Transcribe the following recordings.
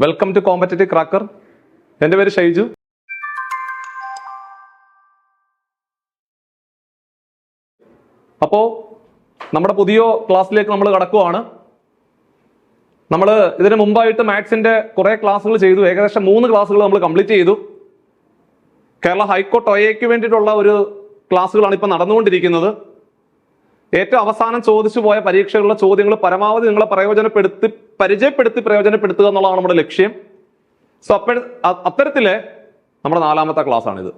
Welcome to competitive cracker. എൻ്റെ പേര് ഷൈജു. അപ്പോൾ നമ്മുടെ പുതിയ ക്ലാസ്സിലേക്ക് നമ്മൾ കടക്കുവാണ്. നമ്മൾ ഇതിന് മുമ്പായിട്ട് മാത്സിന്റെ കുറെ ക്ലാസ്സുകൾ ചെയ്തു. ഏകദേശം 3 ക്ലാസ്സുകൾ നമ്മൾ കംപ്ലീറ്റ് ചെയ്തു. കേരള ഹൈക്കോർട്ട് ഒയയ്ക്ക് വേണ്ടിയിട്ടുള്ള ഒരു ക്ലാസ്സുകളാണ് ഇപ്പം നടന്നുകൊണ്ടിരിക്കുന്നത്. ഏറ്റവും അവസാനം ചോദിച്ചു പോയ പരീക്ഷകളുടെ ചോദ്യങ്ങൾ പരമാവധി നിങ്ങളെ പരിചയപ്പെടുത്തി പ്രയോജനപ്പെടുത്തുക എന്നുള്ളതാണ് നമ്മുടെ ലക്ഷ്യം. സോ അത്തരത്തിലെ നമ്മുടെ 4ാമത്തെ ക്ലാസ് ആണിത്.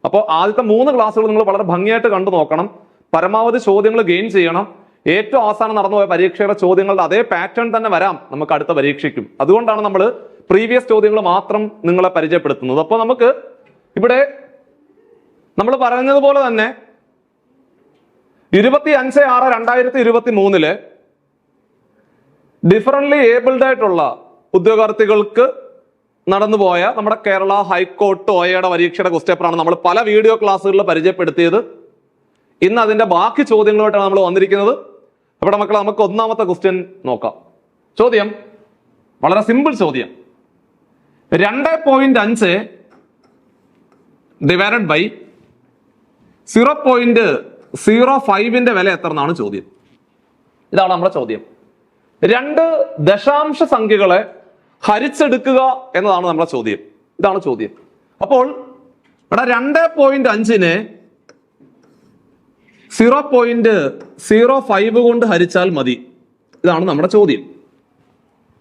അപ്പോൾ ആദ്യത്തെ 3 ക്ലാസ്സുകൾ നിങ്ങൾ വളരെ ഭംഗിയായിട്ട് കണ്ടു നോക്കണം. പരമാവധി ചോദ്യങ്ങൾ ഗെയിൻ ചെയ്യണം. ഏറ്റവും അവസാനം നടന്നുപോയ പരീക്ഷയുടെ ചോദ്യങ്ങളുടെ അതേ പാറ്റേൺ തന്നെ വരാം നമുക്ക് അടുത്ത പരീക്ഷയ്ക്കും. അതുകൊണ്ടാണ് നമ്മൾ പ്രീവിയസ് ചോദ്യങ്ങൾ മാത്രം നിങ്ങളെ പരിചയപ്പെടുത്തുന്നത്. അപ്പോൾ നമുക്ക് ഇവിടെ നമ്മൾ പറഞ്ഞതുപോലെ തന്നെ 25/6/2023 ഡിഫറൻ്റ്ലി ഏബിൾഡ് ആയിട്ടുള്ള ഉദ്യോഗാർത്ഥികൾക്ക് നടന്നുപോയ നമ്മുടെ കേരള ഹൈക്കോർട്ട് ഒയയുടെ പരീക്ഷയുടെ ക്വസ്റ്റ്യൻ പേപ്പറാണ് നമ്മൾ പല വീഡിയോ ക്ലാസ്സുകളിൽ പരിചയപ്പെടുത്തിയത്. ഇന്ന് അതിന്റെ ബാക്കി ചോദ്യങ്ങളുമായിട്ടാണ് നമ്മൾ വന്നിരിക്കുന്നത്. അവിടെ മക്കളെ നമുക്ക് 1ാമത്തെ ക്വസ്റ്റ്യൻ നോക്കാം. ചോദ്യം വളരെ സിമ്പിൾ ചോദ്യം. 2.5 ഡിവൈഡഡ് ബൈ 0.05ന്റെ വില എത്ര എന്നാണ് ചോദ്യം. ഇതാണ് നമ്മുടെ ചോദ്യം. 2 ദശാംശ സംഖ്യകളെ ഹരിച്ചെടുക്കുക എന്നതാണ് നമ്മുടെ ചോദ്യം. ഇതാണ് ചോദ്യം. അപ്പോൾ ഇവിടെ 2.5നെ 0.05 കൊണ്ട് ഹരിച്ചാൽ മതി. ഇതാണ് നമ്മുടെ ചോദ്യം.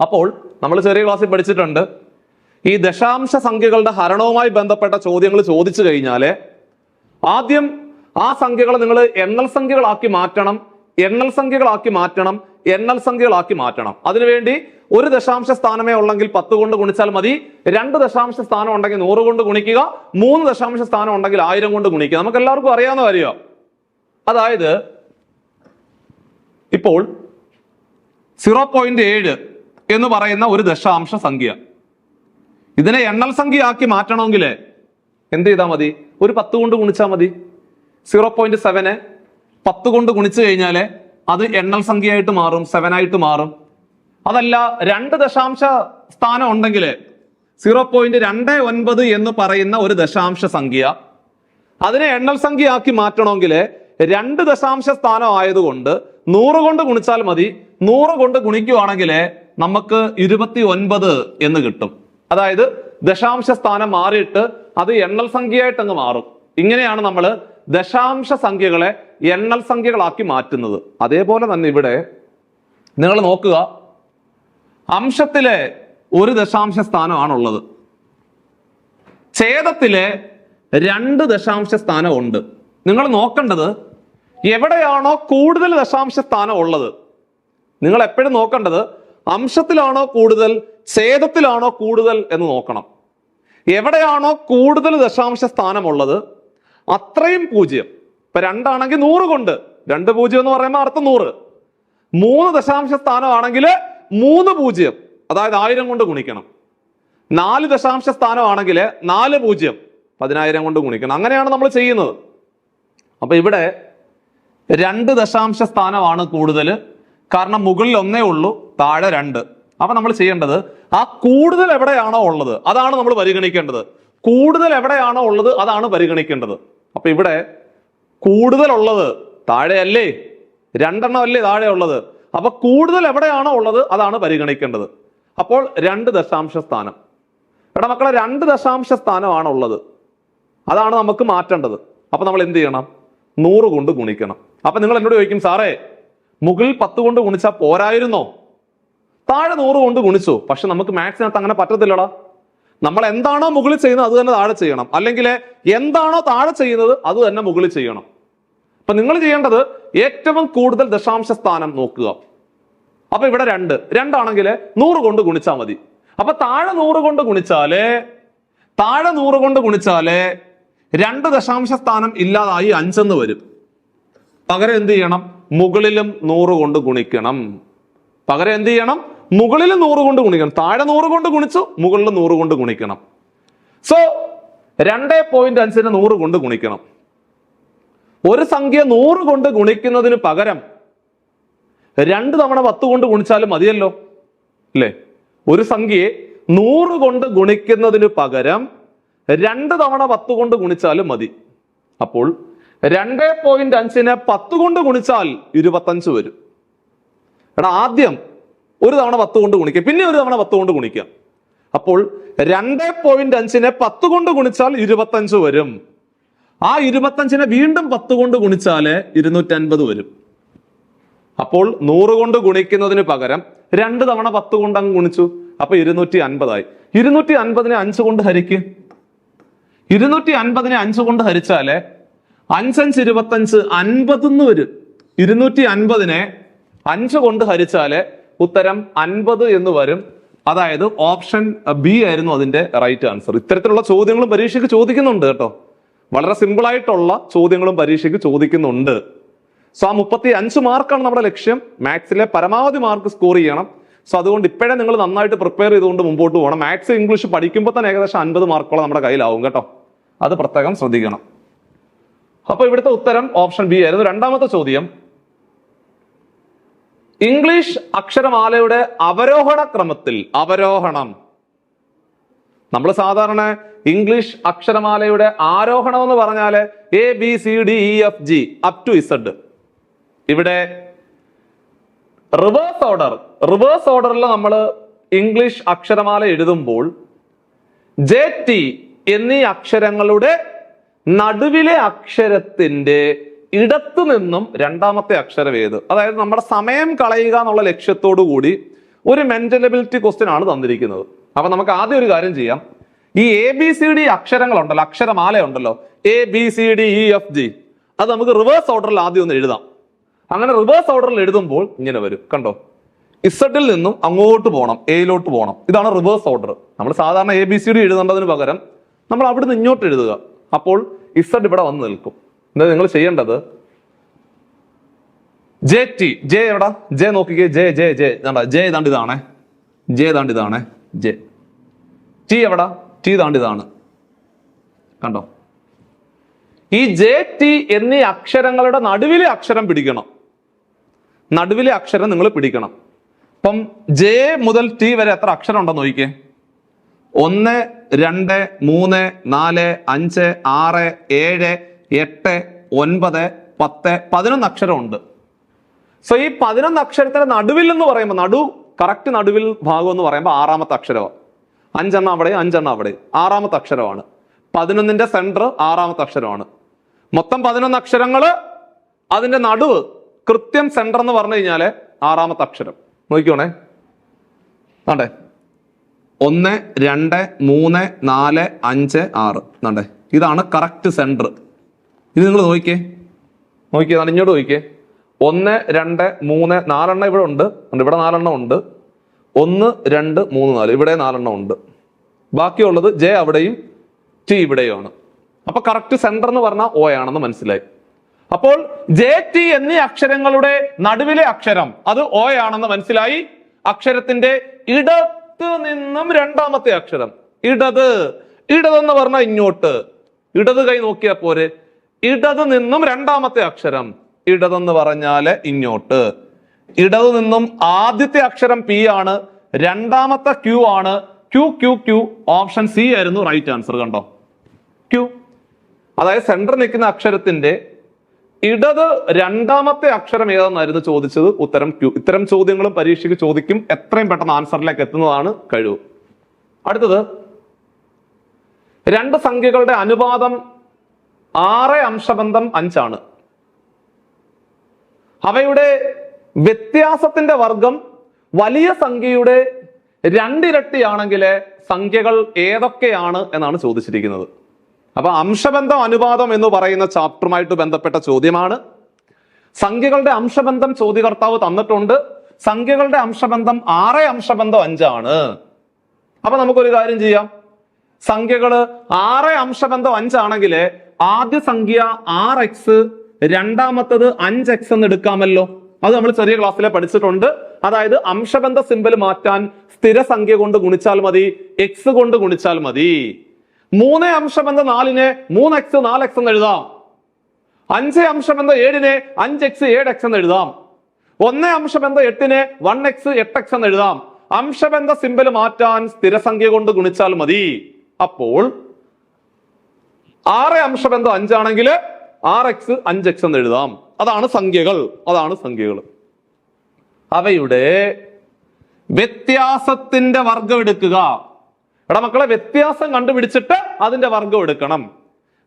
അപ്പോൾ നമ്മൾ ചെറിയ ക്ലാസ്സിൽ പഠിച്ചിട്ടുണ്ട്, ഈ ദശാംശ സംഖ്യകളുടെ ഹരണവുമായി ബന്ധപ്പെട്ട ചോദ്യങ്ങൾ ചോദിച്ചു കഴിഞ്ഞാൽ ആദ്യം ആ സംഖ്യകളെ നിങ്ങൾ എണ്ണൽ സംഖ്യകളാക്കി മാറ്റണം. അതിനുവേണ്ടി 1 ദശാംശ സ്ഥാനമേ ഉള്ളെങ്കിൽ 10 കൊണ്ട് ഗുണിച്ചാൽ മതി. 2 ദശാംശ സ്ഥാനം ഉണ്ടെങ്കിൽ 100 കൊണ്ട് ഗുണിക്കുക. 3 ദശാംശ സ്ഥാനം ഉണ്ടെങ്കിൽ 1000 കൊണ്ട് ഗുണിക്കുക. നമുക്ക് എല്ലാവർക്കും അറിയാവുന്ന കാര്യമാണ്. അതായത് ഇപ്പോൾ 0.7 എന്ന് പറയുന്ന ഒരു ദശാംശ സംഖ്യ, ഇതിനെ എണ്ണൽ സംഖ്യയാക്കി മാറ്റണമെങ്കിൽ എന്ത് ചെയ്താൽ മതി? ഒരു 10 കൊണ്ട് ഗുണിച്ചാൽ മതി. 0.7 10 കൊണ്ട് ഗുണിച്ചു കഴിഞ്ഞാൽ അത് എണ്ണൽ സംഖ്യയായിട്ട് മാറും, 7 ആയിട്ട് മാറും. അതല്ല 2 ദശാംശ സ്ഥാനം ഉണ്ടെങ്കിൽ 0.29 എന്ന് പറയുന്ന ഒരു ദശാംശ സംഖ്യ, അതിനെ എണ്ണൽ സംഖ്യയാക്കി മാറ്റണമെങ്കിൽ 2 ദശാംശ സ്ഥാനം ആയതുകൊണ്ട് 100 കൊണ്ട് ഗുണിച്ചാൽ മതി. 100 കൊണ്ട് ഗുണിക്കുവാണെങ്കിൽ നമുക്ക് 29 എന്ന് കിട്ടും. അതായത് ദശാംശ സ്ഥാനം മാറിയിട്ട് അത് എണ്ണൽ സംഖ്യയായിട്ട് അങ്ങ് മാറും. ഇങ്ങനെയാണ് നമ്മൾ ദശാംശ സംഖ്യകളെ എണ്ണൽ സംഖ്യകളാക്കി മാറ്റുന്നത്. അതേപോലെ തന്നെ ഇവിടെ നിങ്ങൾ നോക്കുക, അംശത്തിലെ 1 ദശാംശ സ്ഥാനമാണുള്ളത്, ഛേദത്തിലെ 2 ദശാംശ സ്ഥാനം ഉണ്ട്. നിങ്ങൾ നോക്കേണ്ടത് എവിടെയാണോ കൂടുതൽ ദശാംശ സ്ഥാനം ഉള്ളത്. നിങ്ങൾ എപ്പോഴും നോക്കേണ്ടത് അംശത്തിലാണോ കൂടുതൽ, ഛേദത്തിലാണോ കൂടുതൽ എന്ന് നോക്കണം. എവിടെയാണോ കൂടുതൽ ദശാംശ സ്ഥാനമുള്ളത് അത്രയും 0. ഇപ്പൊ 2 ആണെങ്കിൽ 100 കൊണ്ട്, 2 0 എന്ന് പറയുമ്പോൾ അർത്ഥം 100. 3 ദശാംശ സ്ഥാനമാണെങ്കിൽ 3 0, അതായത് 1000 കൊണ്ട് ഗുണിക്കണം. 4 ദശാംശ സ്ഥാനമാണെങ്കിൽ 4 0, 10,000 കൊണ്ട് ഗുണിക്കണം. അങ്ങനെയാണ് നമ്മൾ ചെയ്യുന്നത്. അപ്പൊ ഇവിടെ 2 ദശാംശ സ്ഥാനമാണ് കൂടുതൽ, കാരണം മുകളിൽ 1 ഉള്ളൂ, താഴെ 2. അപ്പൊ നമ്മൾ ചെയ്യേണ്ടത് ആ കൂടുതൽ എവിടെയാണോ ഉള്ളത് അതാണ് നമ്മൾ പരിഗണിക്കേണ്ടത്. അപ്പൊ ഇവിടെ കൂടുതൽ ഉള്ളത് താഴെയല്ലേ, 2 അല്ലേ താഴെ ഉള്ളത്. അപ്പൊ കൂടുതൽ എവിടെയാണോ ഉള്ളത് അതാണ് പരിഗണിക്കേണ്ടത്. അപ്പോൾ 2 ദശാംശ സ്ഥാനം. എടാ മക്കളെ, 2 ദശാംശ സ്ഥാനമാണ് ഉള്ളത്, അതാണ് നമുക്ക് മാറ്റേണ്ടത്. അപ്പൊ നമ്മൾ എന്ത് ചെയ്യണം? 100 കൊണ്ട് ഗുണിക്കണം. അപ്പൊ നിങ്ങൾ എന്നോട് ചോദിക്കും, സാറേ മുകളിൽ 10 കൊണ്ട് ഗുണിച്ചാൽ പോരായിരുന്നോ? താഴെ 100 കൊണ്ട് ഗുണിച്ചു. പക്ഷെ നമുക്ക് മാത്സിനകത്ത് അങ്ങനെ പറ്റത്തില്ലടാ. നമ്മൾ എന്താണോ മുകളിൽ ചെയ്യുന്നത് അത് തന്നെ താഴെ ചെയ്യണം, അല്ലെങ്കിൽ എന്താണോ താഴെ ചെയ്യുന്നത് അത് തന്നെ മുകളിൽ ചെയ്യണം. അപ്പൊ നിങ്ങൾ ചെയ്യേണ്ടത് ഏറ്റവും കൂടുതൽ ദശാംശ സ്ഥാനം നോക്കുക. അപ്പൊ ഇവിടെ 2 ആണെങ്കിൽ 100 കൊണ്ട് ഗുണിച്ചാൽ മതി. അപ്പൊ താഴെ 100 കൊണ്ട് ഗുണിച്ചാലേ 2 ദശാംശ സ്ഥാനം ഇല്ലാതായി 5 എന്ന് വരും. പകരം എന്ത് ചെയ്യണം? മുകളിലും 100 കൊണ്ട് ഗുണിക്കണം. താഴെ 100 കൊണ്ട് ഗുണിച്ചു, മുകളിൽ 100 കൊണ്ട് ഗുണിക്കണം. സോ 2.5നെ 100 കൊണ്ട് ഗുണിക്കണം. ഒരു സംഖ്യ 100 കൊണ്ട് ഗുണിക്കുന്നതിന് പകരം 2 തവണ 10 കൊണ്ട് ഗുണിച്ചാലും മതിയല്ലോ, അല്ലേ? ഒരു സംഖ്യയെ 100 കൊണ്ട് ഗുണിക്കുന്നതിന് പകരം 2 തവണ 10 കൊണ്ട് ഗുണിച്ചാലും മതി. അപ്പോൾ 2.5നെ 10 കൊണ്ട് ഗുണിച്ചാൽ 25 വരും. എടാ ആദ്യം ഒരു തവണ 10 കൊണ്ട് ഗുണിക്കുക, പിന്നെ ഒരു തവണ 10 കൊണ്ട് ഗുണിക്കുക. അപ്പോൾ 2.5നെ 10 കൊണ്ട് ഗുണിച്ചാൽ 25 വരും. ആ 25നെ വീണ്ടും 10 കൊണ്ട് ഗുണിച്ചാല് 250 വരും. അപ്പോൾ 100 കൊണ്ട് ഗുണിക്കുന്നതിന് പകരം 2 തവണ 10 കൊണ്ട് അങ്ങ് ഗുണിച്ചു, അപ്പൊ 250 ആയി. 250നെ 5 കൊണ്ട് ഹരിക്ക്. 250നെ 5 കൊണ്ട് ഹരിച്ചാല് 5 5 25 50 എന്ന് വരും. 250നെ 5 കൊണ്ട് ഹരിച്ചാല് ഉത്തരം 50 എന്ന് വരും. അതായത് ഓപ്ഷൻ ബി ആയിരുന്നു അതിന്റെ റൈറ്റ് ആൻസർ. ഇത്തരത്തിലുള്ള ചോദ്യങ്ങളും പരീക്ഷയ്ക്ക് ചോദിക്കുന്നുണ്ട് കേട്ടോ. വളരെ സിമ്പിൾ ആയിട്ടുള്ള ചോദ്യങ്ങളും പരീക്ഷയ്ക്ക് ചോദിക്കുന്നുണ്ട്. സോ ആ 35 മാർക്കാണ് നമ്മുടെ ലക്ഷ്യം. മാത്സിലെ പരമാവധി മാർക്ക് സ്കോർ ചെയ്യണം. സോ അതുകൊണ്ട് ഇപ്പോഴേ നിങ്ങൾ നന്നായിട്ട് പ്രിപ്പയർ ചെയ്തുകൊണ്ട് മുമ്പോട്ട് പോകണം. മാത്സ് ഇംഗ്ലീഷ് പഠിക്കുമ്പോൾ തന്നെ ഏകദേശം 50 മാർക്കോളം നമ്മുടെ കയ്യിലാവും കേട്ടോ. അത് പ്രത്യേകം ശ്രദ്ധിക്കണം. അപ്പൊ ഇവിടുത്തെ ഉത്തരം ഓപ്ഷൻ ബി ആയിരുന്നു. രണ്ടാമത്തെ ചോദ്യം, ഇംഗ്ലീഷ് അക്ഷരമാലയുടെ അവരോഹണ ക്രമത്തിൽ, അവരോഹണം, നമ്മൾ സാധാരണ ഇംഗ്ലീഷ് അക്ഷരമാലയുടെ ആരോഹണം എന്ന് പറഞ്ഞാല് ABCDEFG അപ് ടു Z. ഇവിടെ റിവേഴ്സ് ഓർഡറിൽ നമ്മൾ ഇംഗ്ലീഷ് അക്ഷരമാല എഴുതുമ്പോൾ JT എന്നീ അക്ഷരങ്ങളുടെ നടുവിലെ അക്ഷരത്തിന്റെ ഇടത്തു നിന്നും രണ്ടാമത്തെ അക്ഷരം ഏത്? അതായത് നമ്മുടെ സമയം കളയുക എന്നുള്ള ലക്ഷ്യത്തോടു കൂടി ഒരു മെന്റൽ എബിലിറ്റി ക്വസ്റ്റ്യൻ ആണ് തന്നിരിക്കുന്നത്. അപ്പൊ നമുക്ക് ആദ്യം ഒരു കാര്യം ചെയ്യാം. ഈ ABCD അക്ഷരങ്ങളുണ്ടല്ലോ, അക്ഷരമാല ഉണ്ടല്ലോ, ABCDEFG, അത് നമുക്ക് റിവേഴ്സ് ഓർഡറിൽ ആദ്യം ഒന്ന് എഴുതാം. അങ്ങനെ റിവേഴ്സ് ഓർഡറിൽ എഴുതുമ്പോൾ ഇങ്ങനെ വരും, കണ്ടോ? ഇസഡിൽ നിന്നും അങ്ങോട്ട് പോകണം, എയിലോട്ട് പോകണം. ഇതാണ് റിവേഴ്സ് ഓർഡർ. നമ്മൾ സാധാരണ ABCD എഴുതേണ്ടതിന് പകരം നമ്മൾ അവിടുന്ന് ഇങ്ങോട്ട് എഴുതുക. അപ്പോൾ ഇസഡ് ഇവിടെ വന്ന് നിൽക്കും. എന്താ നിങ്ങൾ ചെയ്യേണ്ടത്? JT, ജെ എവിടാ? ജെ നോക്കിക്കേ, ജെ ജെ ജെ ജെ ഏതാണ്ട് ഇതാണേ, ജെ ഏതാണ്ട് ഇതാണേ, ജെ. ടി എവിടാ? ടി ഏതാണ്ട് ഇതാണ്, കണ്ടോ? ഈ JT എന്നീ അക്ഷരങ്ങളുടെ നടുവിലെ അക്ഷരം പിടിക്കണം. നടുവിലെ അക്ഷരം നിങ്ങൾ പിടിക്കണം. അപ്പം ജെ മുതൽ ടി വരെ എത്ര അക്ഷരം ഉണ്ടെന്ന് നോക്കിക്കേ. 1 2 3 4 5 6 7 8 9 10 11 അക്ഷരം ഉണ്ട്. സോ ഈ 11 അക്ഷരത്തിന്റെ നടുവിൽ എന്ന് പറയുമ്പോൾ കറക്റ്റ് നടുവിൽ ഭാഗം എന്ന് പറയുമ്പോൾ 6ാമത്തെ അക്ഷരമാണ്. 5 എണ്ണം അവിടെ, 5 എണ്ണം അവിടെ, 6ാമത്തെ അക്ഷരമാണ്. 11ന്റെ സെന്റർ 6ാമത്തെ അക്ഷരമാണ്. മൊത്തം 11 അക്ഷരങ്ങള്, അതിന്റെ നടുവ് കൃത്യം സെന്റർ എന്ന് പറഞ്ഞു കഴിഞ്ഞാല് 6ാമത്തെ അക്ഷരം. നോക്കിക്കോണേ, ആണ്ടേ 1 2 3 4 5 6, ആണ്ടേ ഇതാണ് കറക്റ്റ് സെന്റർ. ഇത് നിങ്ങൾ നോക്കിയേ, ഇങ്ങോട്ട് നോക്കിയേ. 1 2 3 4 എണ്ണം ഇവിടെ ഉണ്ട്, ഇവിടെ 4 എണ്ണം ഉണ്ട്. 1 2 3 4 ഇവിടെ 4 എണ്ണം ഉണ്ട്. ബാക്കിയുള്ളത് ജെ അവിടെയും ടി ഇവിടെയുമാണ്. അപ്പൊ കറക്റ്റ് സെന്റർ എന്ന് പറഞ്ഞാൽ O ആണെന്ന് മനസ്സിലായി. അപ്പോൾ JT എന്നീ അക്ഷരങ്ങളുടെ നടുവിലെ അക്ഷരം അത് O ആണെന്ന് മനസ്സിലായി. അക്ഷരത്തിന്റെ ഇടത്ത് നിന്നും രണ്ടാമത്തെ അക്ഷരം, ഇടതെന്ന് പറഞ്ഞാൽ ഇങ്ങോട്ട്, ഇടത് കൈ നോക്കിയാൽ പോരെ. ഇടത് നിന്നും രണ്ടാമത്തെ അക്ഷരം, ഇടതെന്ന് പറഞ്ഞാല് ഇങ്ങോട്ട്. ഇടതു നിന്നും ആദ്യത്തെ അക്ഷരം P ആണ്, രണ്ടാമത്തെ Q ആണ്. Q. ഓപ്ഷൻ സി ആയിരുന്നു റൈറ്റ് ആൻസർ. കണ്ടോ, Q. അതായത് സെന്റർ നിൽക്കുന്ന അക്ഷരത്തിന്റെ ഇടത് രണ്ടാമത്തെ അക്ഷരം ഏതെന്നായിരുന്നു ചോദിച്ചത്. ഉത്തരം Q. ഇത്തരം ചോദ്യങ്ങളും പരീക്ഷയ്ക്ക് ചോദിക്കും. എത്രയും പെട്ടെന്ന് ആൻസറിലേക്ക് എത്തുന്നതാണ് കഴിവ്. അടുത്തത്, 2 സംഖ്യകളുടെ അനുപാതം 6 5 ആണ്. അവയുടെ വ്യത്യാസത്തിന്റെ വർഗം വലിയ സംഖ്യയുടെ 2 ഇരട്ടിയാണെങ്കിൽ സംഖ്യകൾ ഏതൊക്കെയാണ് എന്നാണ് ചോദിച്ചിരിക്കുന്നത്. അപ്പൊ അംശബന്ധം അനുപാതം എന്ന് പറയുന്ന ചാപ്റ്ററുമായിട്ട് ബന്ധപ്പെട്ട ചോദ്യമാണ്. സംഖ്യകളുടെ അംശബന്ധം ചോദ്യകർത്താവ് തന്നിട്ടുണ്ട്. സംഖ്യകളുടെ അംശബന്ധം 6 5 ആണ്. അപ്പൊ നമുക്കൊരു കാര്യം ചെയ്യാം. സംഖ്യകള് 6 5 ആണെങ്കിൽ ആദ്യ സംഖ്യ 6x, രണ്ടാമത്തത് 5x എന്ന് എടുക്കാമല്ലോ. അത് നമ്മൾ ചെറിയ ക്ലാസ്സിലെ പഠിച്ചിട്ടുണ്ട്. അതായത് അംശബന്ധ സിമ്പൽ മാറ്റാൻ സ്ഥിരസംഖ്യ കൊണ്ട് ഗുണിച്ചാൽ മതി, x കൊണ്ട് ഗുണിച്ചാൽ മതി. 3 അംശബന്ധം 4നെ 3x 4x എന്ന് എഴുതാം. 5 അംശബന്ധം 7നെ 5x 7x എന്ന് എഴുതാം. 1 അംശബന്ധം 8നെ 1x 8x എന്ന് എഴുതാം. അംശബന്ധ സിമ്പൽ മാറ്റാൻ സ്ഥിരസംഖ്യ കൊണ്ട് ഗുണിച്ചാൽ മതി. അപ്പോൾ 6 അംശബന്ധം 5 ആണെങ്കിൽ 6x 5x എന്ന് എഴുതാം. അതാണ് സംഖ്യകൾ. അവയുടെ വ്യത്യാസത്തിന്റെ വർഗം എടുക്കുക. എടാ മക്കളെ, വ്യത്യാസം കണ്ടുപിടിച്ചിട്ട് അതിന്റെ വർഗം എടുക്കണം.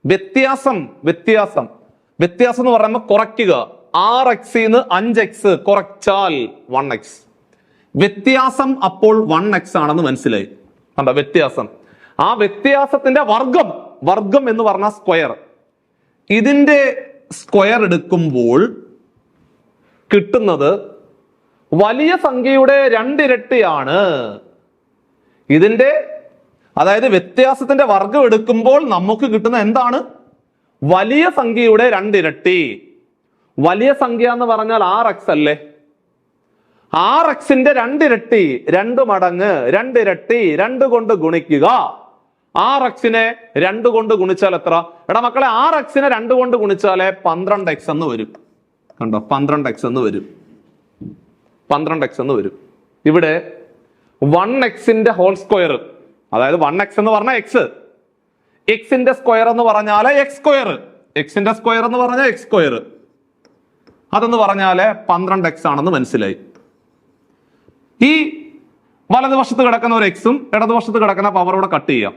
വ്യത്യാസം എന്ന് പറയുമ്പോൾ കുറയ്ക്കുക. 6x 5x കുറച്ചാൽ 1x. വ്യത്യാസം അപ്പോൾ 1x ആണെന്ന് മനസ്സിലായി. കണ്ടോ വ്യത്യാസം? ആ വ്യത്യാസത്തിന്റെ വർഗം എന്ന് പറഞ്ഞ സ്ക്വയർ. ഇതിന്റെ സ്ക്വയർ എടുക്കുമ്പോൾ കിട്ടുന്നത് വലിയ സംഖ്യയുടെ 2 ഇരട്ടിയാണ്. ഇതിന്റെ അതായത് വ്യത്യാസത്തിന്റെ വർഗം എടുക്കുമ്പോൾ നമുക്ക് കിട്ടുന്ന എന്താണ്? വലിയ സംഖ്യയുടെ 2 ഇരട്ടി. വലിയ സംഖ്യ എന്ന് പറഞ്ഞാൽ 6x അല്ലേ? 6xന്റെ 2 ഇരട്ടി, 2 മടങ്ങ്, 2 ഇരട്ടി, 2 കൊണ്ട് ഗുണിക്കുക. 6xനെ 2 കൊണ്ട് ഗുണിച്ചാൽ എത്ര? എടാ മക്കളെ, 6xനെ 2 കൊണ്ട് ഗുണിച്ചാലേ 12x എന്ന് വരും. കണ്ടോ? 12x എന്ന് വരും. 12x എന്ന് വരും. ഇവിടെ 1xന്റെ ഹോൾ സ്ക്വയർ, അതായത് 1x എന്ന് പറഞ്ഞാൽ എക്സിന്റെ സ്ക്വയർ എന്ന് പറഞ്ഞാല് എക്സിന്റെ സ്ക്വയർ എന്ന് പറഞ്ഞാൽ എക്സ് സ്ക്വയർ, അതെന്ന് പറഞ്ഞാല് 12x ആണെന്ന് മനസ്സിലായി. ഈ വലതുവശത്ത് കിടക്കുന്ന ഒരു എക്സും ഇടതുവശത്ത് കിടക്കുന്ന പവറോടെ കട്ട് ചെയ്യാം.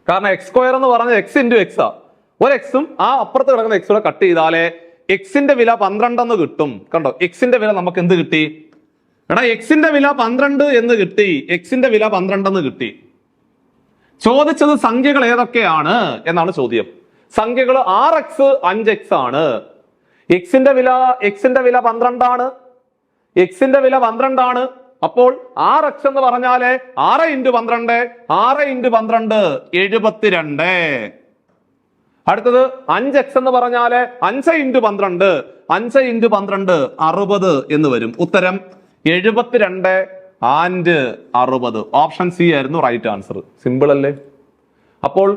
കാരണം എക്സ് സ്ക്വയർ എന്ന് പറഞ്ഞാൽ x ഇൻറ്റു എക്സ് ആ. ഒരു എക്സും ആ അപ്പുറത്ത് കിടക്കുന്ന എക്സൂടെ കട്ട് ചെയ്താലേ എക്സിന്റെ വില 12 എന്ന് കിട്ടും. കണ്ടോ? എക്സിന്റെ വില നമുക്ക് എന്ത് കിട്ടി? എടാ എക്സിന്റെ വില 12 എന്ന് കിട്ടി. എക്സിന്റെ വില 12 എന്ന് കിട്ടി. ചോദിച്ചത് സംഖ്യകൾ ഏതൊക്കെയാണ് എന്നാണ് ചോദ്യം. സംഖ്യകൾ 6x 5x ആണ്. എക്സിന്റെ വില 12 ആണ്. എക്സിന്റെ വില 12 ആണ്. അപ്പോൾ 6x എന്ന് പറഞ്ഞാല് 6 × 12 72. അടുത്തത് 5x എന്ന് പറഞ്ഞാല് 5 × 12 60 എന്ന് വരും. ഉത്തരം 72 ആൻഡ് 60. ഓപ്ഷൻ സി ആയിരുന്നു റൈറ്റ് ആൻസർ. സിമ്പിൾ അല്ലേ? അപ്പോൾ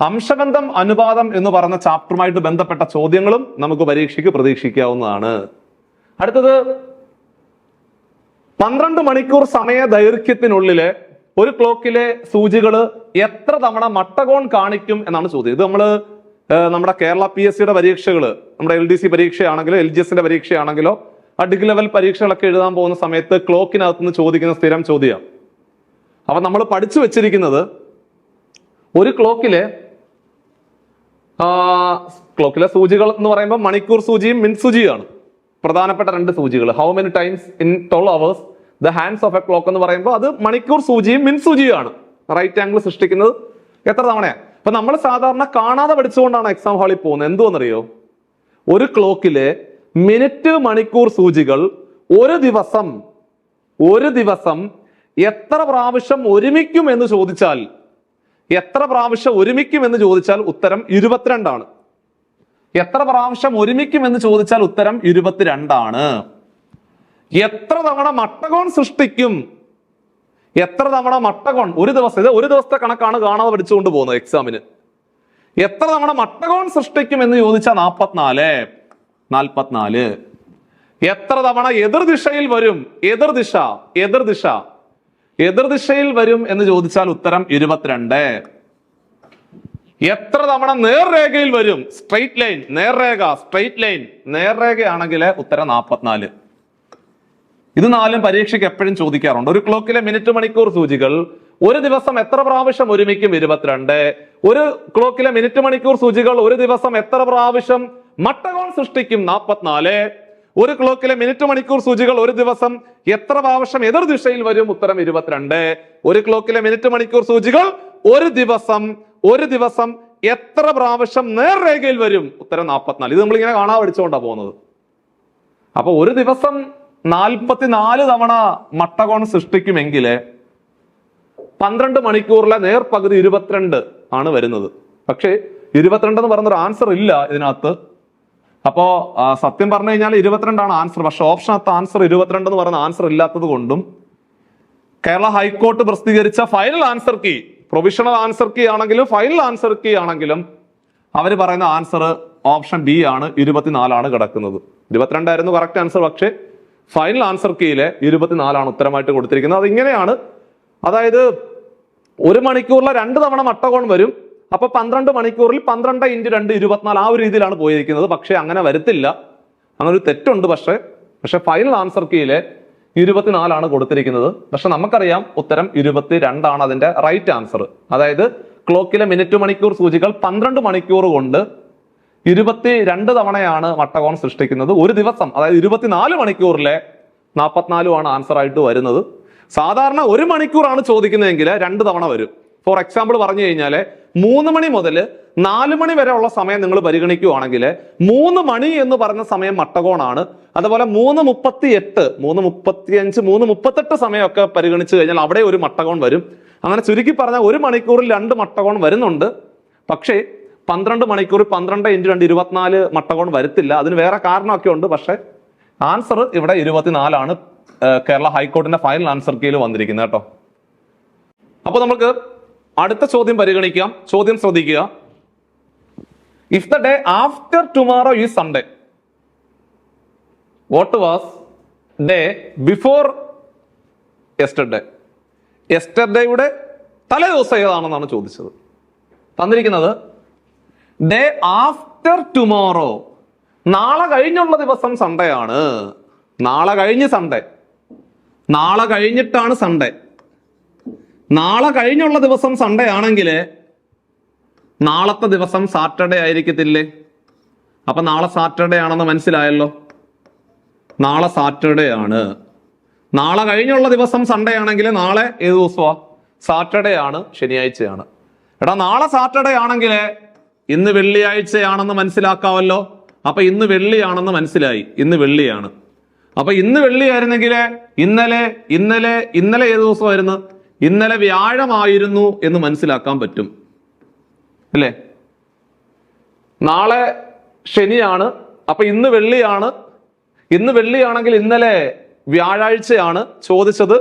അംശബന്ധം അനുപാതം എന്ന് പറഞ്ഞ ചാപ്റ്ററുമായിട്ട് ബന്ധപ്പെട്ട ചോദ്യങ്ങളും നമുക്ക് പരീക്ഷയ്ക്ക് പ്രതീക്ഷിക്കാവുന്നതാണ്. അടുത്തത് 12 മണിക്കൂർ സമയ ദൈർഘ്യത്തിനുള്ളില് ഒരു ക്ലോക്കിലെ സൂചികൾ എത്ര തവണ മട്ടകോൺ കാണിക്കും എന്നാണ് ചോദ്യം. ഇത് നമ്മുടെ കേരള PSCയുടെ പരീക്ഷകള്, നമ്മുടെ LDC പരീക്ഷയാണെങ്കിലോ LGSന്റെ പരീക്ഷയാണെങ്കിലോ ഡിഗ്രി ലെവൽ പരീക്ഷകളൊക്കെ എഴുതാൻ പോകുന്ന സമയത്ത് ക്ലോക്കിനകത്ത് നിന്ന് ചോദിക്കുന്ന സ്ഥിരം ചോദ്യമാണ്. അപ്പൊ നമ്മൾ പഠിച്ചു വെച്ചിരിക്കുന്നത് ഒരു ക്ലോക്കിലെ സൂചികൾ എന്ന് പറയുമ്പോൾ മണിക്കൂർ സൂചിയും മിനിറ്റ് സൂചിയാണ് പ്രധാനപ്പെട്ട 2 സൂചികൾ. How many times in 12 hours the hands of a clock എന്ന് പറയുമ്പോൾ അത് മണിക്കൂർ സൂചിയും മിനിറ്റ് സൂചിയുമാണ്. റൈറ്റ് ആംഗിൾ സൃഷ്ടിക്കുന്നത് എത്ര തവണയാണ്? അപ്പൊ നമ്മൾ സാധാരണ കാണാതെ പഠിച്ചുകൊണ്ടാണ് എക്സാം ഹാളിൽ പോകുന്നത്. എന്തുവെന്നറിയോ? ഒരു ക്ലോക്കിലെ മിനിറ്റ് മണിക്കൂർ സൂചികൾ ഒരു ദിവസം എത്ര പ്രാവശ്യം ഒരുമിക്കും എന്ന് ചോദിച്ചാൽ ഉത്തരം 22 ആണ്. എത്ര പ്രാവശ്യം ഒരുമിക്കും എന്ന് ചോദിച്ചാൽ ഉത്തരം 22 ആണ്. എത്ര തവണ മട്ടകോൺ സൃഷ്ടിക്കും? ഒരു ദിവസത്തെ കണക്കാണ് കാണാതെ പഠിച്ചുകൊണ്ട് പോകുന്നത് എക്സാമിന്. എത്ര തവണ മട്ടകോൺ സൃഷ്ടിക്കും എന്ന് ചോദിച്ചാൽ 44. എത്ര തവണ എതിർദിശയിൽ വരും? എതിർദിശയിൽ വരും എന്ന് ചോദിച്ചാൽ ഉത്തരം 22. എത്ര തവണ നേർരേഖയിൽ വരും? സ്ട്രെയിറ്റ് ലൈൻ നേർരേഖയാണെങ്കിൽ ഉത്തരം 44. ഇത് 4 പരീക്ഷയ്ക്ക് എപ്പോഴും ചോദിക്കാറുണ്ട്. ഒരു ക്ലോക്കിലെ മിനിറ്റ് മണിക്കൂർ സൂചികൾ ഒരു ദിവസം എത്ര പ്രാവശ്യം ഒരുമിക്കും? 22. ഒരു ക്ലോക്കിലെ മിനിറ്റ് മണിക്കൂർ സൂചികൾ ഒരു ദിവസം എത്ര പ്രാവശ്യം മട്ടകോൺ സൃഷ്ടിക്കും? 44. ഒരു ക്ലോക്കിലെ മിനിറ്റ് മണിക്കൂർ സൂചികൾ ഒരു ദിവസം എത്ര പ്രാവശ്യം എതിർദിശയിൽ വരും? ഉത്തരം 22. ഒരു ക്ലോക്കിലെ മിനിറ്റ് മണിക്കൂർ സൂചികൾ ഒരു ദിവസം എത്ര പ്രാവശ്യം നേർരേഖയിൽ വരും? ഉത്തരം 44. ഇത് നമ്മളിങ്ങനെ കാണാൻ പഠിച്ചുകൊണ്ടാണ് പോകുന്നത്. അപ്പൊ ഒരു ദിവസം 44 തവണ മട്ടകോൺ സൃഷ്ടിക്കുമെങ്കിൽ 12 മണിക്കൂറിലെ നേർപകുതി 22 ആണ് വരുന്നത്. പക്ഷേ 22 എന്ന് പറയുന്നൊരു ആൻസർ ഇല്ല ഇതിനകത്ത്. അപ്പോ സത്യം പറഞ്ഞു കഴിഞ്ഞാൽ 22 ആണ് ആൻസർ. പക്ഷെ ഓപ്ഷനകത്ത് ആൻസർ 22 എന്ന് പറയുന്ന ആൻസർ ഇല്ലാത്തത് കൊണ്ടും കേരള ഹൈക്കോർട്ട് പ്രസിദ്ധീകരിച്ച final answer key, provisional answer key ആണെങ്കിലും ഫൈനൽ ആൻസർ കീ ആണെങ്കിലും അവർ പറയുന്ന ആൻസർ ഓപ്ഷൻ ബി ആണ്. 24 ആണ് കിടക്കുന്നത്. 22 ആയിരുന്നു കറക്റ്റ് ആൻസർ. പക്ഷെ ഫൈനൽ ആൻസർ കീയിലെ 24 ഉത്തരമായിട്ട് കൊടുത്തിരിക്കുന്നത്. അതിങ്ങനെയാണ്, അതായത് 1 മണിക്കൂറിലെ 2 തവണ മട്ടകോൺ വരും. അപ്പൊ 12 മണിക്കൂറിൽ 12 × 2 24 ആ ഒരു രീതിയിലാണ് പോയിരിക്കുന്നത്. പക്ഷെ അങ്ങനെ വരത്തില്ല, അങ്ങനെ ഒരു തെറ്റുണ്ട്. പക്ഷെ ഫൈനൽ ആൻസർ കീയിലെ 24 കൊടുത്തിരിക്കുന്നത്. പക്ഷെ നമുക്കറിയാം ഉത്തരം 22 ആണ് അതിന്റെ റൈറ്റ് ആൻസർ. അതായത് ക്ലോക്കിലെ മിനിറ്റ് മണിക്കൂർ സൂചികൾ 12 മണിക്കൂർ കൊണ്ട് 22 തവണയാണ് മട്ടകോൺ സൃഷ്ടിക്കുന്നത്. ഒരു ദിവസം, അതായത് 24 മണിക്കൂറിലെ 44 ആണ് ആൻസർ ആയിട്ട് വരുന്നത്. സാധാരണ 1 മണിക്കൂറാണ് ചോദിക്കുന്നതെങ്കിൽ 2 തവണ വരും. ഫോർ എക്സാമ്പിൾ പറഞ്ഞു കഴിഞ്ഞാൽ 3 മണി മുതൽ 4 മണി വരെ ഉള്ള സമയം നിങ്ങൾ പരിഗണിക്കുകയാണെങ്കിൽ 3 മണി എന്ന് പറഞ്ഞ സമയം മട്ടകോണാണ്. അതുപോലെ 3:38, 3:35, 3:38 സമയമൊക്കെ പരിഗണിച്ചു കഴിഞ്ഞാൽ അവിടെ ഒരു മട്ടകോൺ വരും. അങ്ങനെ ചുരുക്കി പറഞ്ഞാൽ 1 മണിക്കൂറിൽ 2 മട്ടകോൺ വരുന്നുണ്ട്. പക്ഷേ 12 മണിക്കൂറിൽ 12 × 2 24 മട്ടകോൺ വരത്തില്ല. അതിന് വേറെ കാരണമൊക്കെ ഉണ്ട്. പക്ഷെ ആൻസർ ഇവിടെ 24 ആണ് കേരള ഹൈക്കോടതിന്റെ ഫൈനൽ ആൻസർ കീയിൽ വന്നിരിക്കുന്നത് കേട്ടോ. അപ്പൊ നമുക്ക് അടുത്ത ചോദ്യം പരിഗണിക്കാം. ചോദ്യം ശ്രദ്ധിക്കുക. If the day after tomorrow is Sunday, what was day before yesterday? യെസ്റ്റർഡേയുടെ തലേ ദിവസം ഏതാണെന്നാണ് ചോദിച്ചത്. തന്നിരിക്കുന്നത് ഡേ ആഫ്റ്റർ ടുമോറോ, നാളെ കഴിഞ്ഞുള്ള ദിവസം സൺഡേ ആണ്. നാളെ കഴിഞ്ഞ് സൺഡേ, നാളെ കഴിഞ്ഞിട്ടാണ് സൺഡേ. നാളെ കഴിഞ്ഞുള്ള ദിവസം സൺഡേ ആണെങ്കിൽ നാളത്തെ ദിവസം സാറ്റർഡേ ആയിരിക്കത്തില്ലേ? അപ്പൊ നാളെ സാറ്റർഡേ ആണെന്ന് മനസ്സിലായല്ലോ. നാളെ സാറ്റർഡേ ആണ്. നാളെ കഴിഞ്ഞുള്ള ദിവസം സൺഡേ ആണെങ്കിൽ നാളെ ഏത് ദിവസമാ? സാറ്റർഡേ ആണ്, ശനിയാഴ്ചയാണ്. എടാ നാളെ സാറ്റർഡേ ആണെങ്കിൽ ഇന്ന് വെള്ളിയാഴ്ചയാണെന്ന് മനസ്സിലാക്കാവല്ലോ. അപ്പൊ ഇന്ന് വെള്ളിയാണെന്ന് മനസ്സിലായി, ഇന്ന് വെള്ളിയാണ്. അപ്പൊ ഇന്ന് വെള്ളിയായിരുന്നെങ്കിൽ ഇന്നലെ ഇന്നലെ ഇന്നലെ ഏത് ദിവസമായിരുന്നു? ഇന്നലെ വ്യാഴമായിരുന്നു എന്ന് മനസ്സിലാക്കാൻ പറ്റും അല്ലേ? നാളെ ശനിയാണ്, അപ്പൊ ഇന്ന് വെള്ളിയാണ്. ഇന്ന് വെള്ളിയാണെങ്കിൽ ഇന്നലെ വ്യാഴാഴ്ചയാണ്. ചോദിച്ചത്